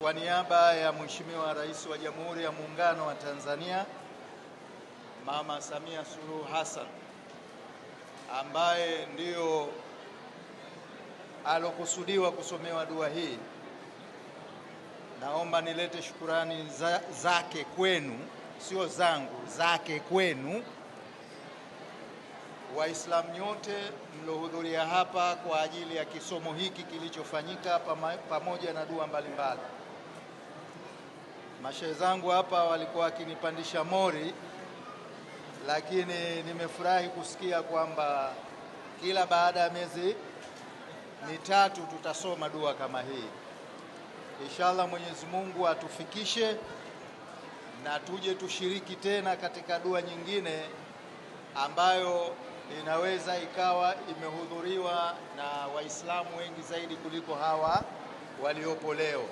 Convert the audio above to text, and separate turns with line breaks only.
Kwa niaba ya Mheshimiwa Rais wa Jamhuri ya Muungano wa Tanzania, Mama Samia Suluhu Hassan, ambaye ndio alokusudiwa kusomewa dua hii, naomba nilete shukurani zake kwenu, sio zangu, zake kwenu Waislamu nyote mlohudhuria hapa kwa ajili ya kisomo hiki kilichofanyika pamoja na dua mbalimbali. Mashehe zangu hapa walikuwa wakinipandisha mori, lakini nimefurahi kusikia kwamba kila baada ya miezi mitatu tutasoma dua kama hii. Inshallah Mwenyezi Mungu atufikishe na tuje tushiriki tena katika dua nyingine ambayo inaweza ikawa imehudhuriwa na Waislamu wengi zaidi kuliko hawa waliopo leo.